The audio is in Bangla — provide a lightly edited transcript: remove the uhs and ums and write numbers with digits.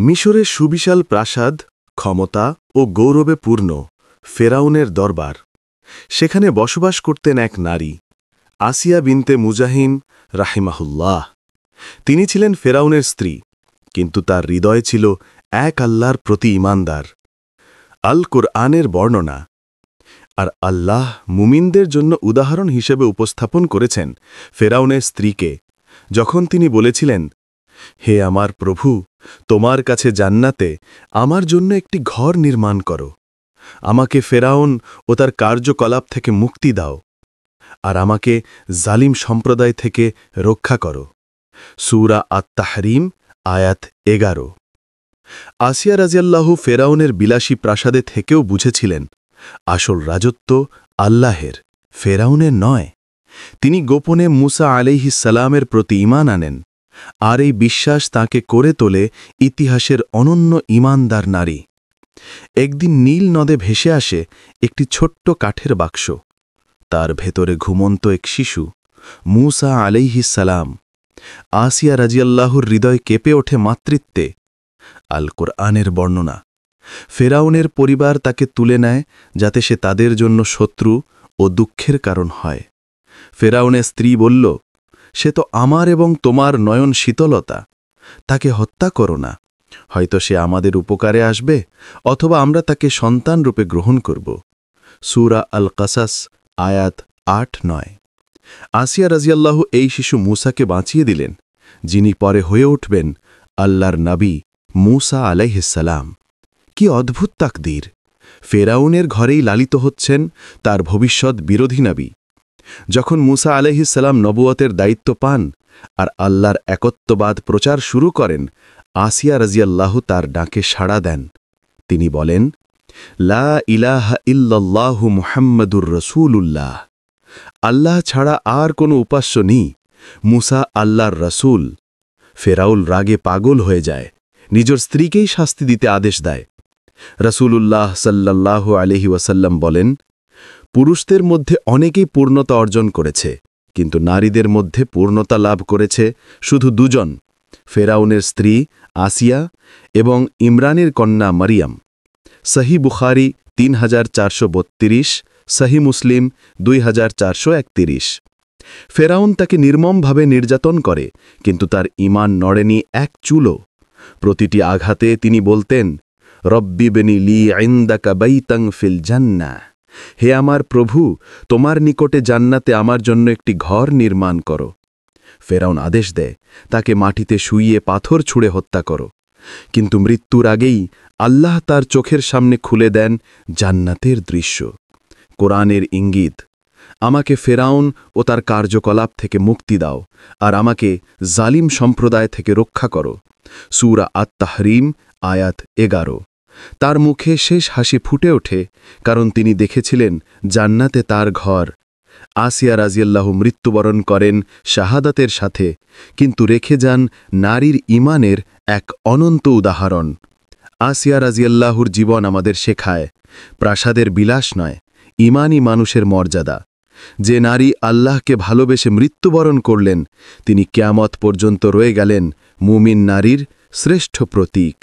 মিশরের সুবিশাল প্রাসাদ, ক্ষমতা ও গৌরবে পূর্ণ ফেরাউনের দরবার। সেখানে বসবাস করতেন এক নারী, আসিয়া বিনতে মুজাহিন রাহিমাহুল্লাহ। তিনি ছিলেন ফেরাউনের স্ত্রী, কিন্তু তার হৃদয় ছিল এক আল্লাহর প্রতি ঈমানদার। আল কুরআনের বর্ণনা। আর আল্লাহ মুমিনদের জন্য উদাহরণ হিসেবে উপস্থাপন করেছেন ফেরাউনের স্ত্রীকে, যখন তিনি বলেছিলেন, হে আমার প্রভু, তোমার কাছে জান্নাতে আমার জন্য একটি ঘর নির্মাণ করো, আমাকে ফেরাউন ও তার কার্যকলাপ থেকে মুক্তি দাও, আর আমাকে জালিম সম্প্রদায় থেকে রক্ষা করো। সূরা আত-তাহরিম, আয়াত 11। আসিয়া রাজিয়াল্লাহু ফেরাউনের বিলাসী প্রাসাদে থেকেও বুঝেছিলেন আসল রাজত্ব আল্লাহের, ফেরাউনের নয়। তিনি গোপনে মুসা আলাইহিস সালামের প্রতি ঈমান আনেন, আর এই বিশ্বাস তাঁকে করে তোলে ইতিহাসের অনন্য ঈমানদার নারী। একদিন নীল নদে ভেসে আসে একটি ছোট্ট কাঠের বাক্স। তার ভেতরে ঘুমন্ত এক শিশু, মুসা আলাইহিস সালাম। আসিয়া রাজিয়াল্লাহুর হৃদয় কেঁপে ওঠে মাতৃত্বে। আল কুরআনের বর্ণনা। ফেরাউনের পরিবার তাকে তুলে নেয় যাতে সে তাদের জন্য শত্রু ও দুঃখের কারণ হয়। ফেরাউনের স্ত্রী বলল, সে তো আমার এবং তোমার নয়ন শীতলতা, তাকে হত্যা করো না, হয়তো সে আমাদের উপকারে আসবে, অথবা আমরা তাকে সন্তান রূপে গ্রহণ করব। সূরা আল কাসাস, আয়াত 8-9। আসিয়া রাজিয়াল্লাহু এই শিশু মুসাকে বাঁচিয়ে দিলেন, যিনি পরে হয়ে উঠবেন আল্লাহর নবী মুসা আলাইহিস সালাম। কি অদ্ভুত তাকদীর! ফেরাউনের ঘরেই লালিত হচ্ছেন তার ভবিষ্যৎ বিরোধী নবী। যখন মুসা আলাইহিস সালাম নবুয়তের দায়িত্ব পান আর আল্লাহর একত্ববাদ প্রচার শুরু করেন, আসিয়া রাজিয়াল্লাহু তার ডাকে সাড়া দেন। তিনি বলেন, লা ইলাহা ইল্লাল্লাহু মুহাম্মাদুর রাসূলুল্লাহ। আল্লাহ ছাড়া আর কোনো উপাস্য নেই, মুসা আল্লাহর রাসূল। ফেরাউল রাগে পাগল হয়ে যায়, নিজের স্ত্রীকেই শাস্তি দিতে আদেশ দেয়। রাসূলুল্লাহ সাল্লাল্লাহু আলাইহি ওয়াসাল্লাম বলেন, পুরুষদের মধ্যে অনেকেই পূর্ণতা অর্জন করেছে, কিন্তু নারীদের মধ্যে পূর্ণতা লাভ করেছে শুধু দুজন, ফেরাউনের স্ত্রী আসিয়া এবং ইমরানের কন্যা মারিয়াম। সহি বুখারী 3432, সহি মুসলিম 2431। ফেরাউন তাকে নির্মমভাবে নির্যাতন করে, কিন্তু তার ঈমান নড়েনি এক চুলও। প্রতিটি আঘাতে তিনি বলতেন, রব্বি বনি লি ইনদাকা বাইতান ফিল জান্নাহ। হে আমার প্রভু, তোমার নিকটে জান্নাতে আমার জন্য একটি ঘর নির্মাণ করো। ফেরাউন আদেশ দেয়, তাকে মাটিতে শুইয়ে পাথর ছুঁড়ে হত্যা করো। কিন্তু মৃত্যুর আগেই আল্লাহ তার চোখের সামনে খুলে দেন জান্নাতের দৃশ্য। কোরআনের ইঙ্গিত, আমাকে ফেরাউন ও তার কার্যকলাপ থেকে মুক্তি দাও, আর আমাকে জালিম সম্প্রদায় থেকে রক্ষা করো। সূরা আত-তাহরিম, আয়াত 11। তার মুখে শেষ হাসি ফুটে ওঠে, কারণ তিনি দেখেছিলেন জান্নাতে তার ঘর। আসিয়া রাজিয়াল্লাহু মৃত্যুবরণ করেন শাহাদাতের সাথে, কিন্তু রেখে যান নারীর ঈমানের এক অনন্ত উদাহরণ। আসিয়া রাজিয়াল্লাহুর জীবন আমাদের শেখায়, প্রাসাদের বিলাস নয়, ঈমানই মানুষের মর্যাদা। যে নারী আল্লাহকে ভালোবেসে মৃত্যুবরণ করলেন, তিনি কিয়ামত পর্যন্ত রয়ে গেলেন মুমিন নারীর শ্রেষ্ঠ প্রতীক।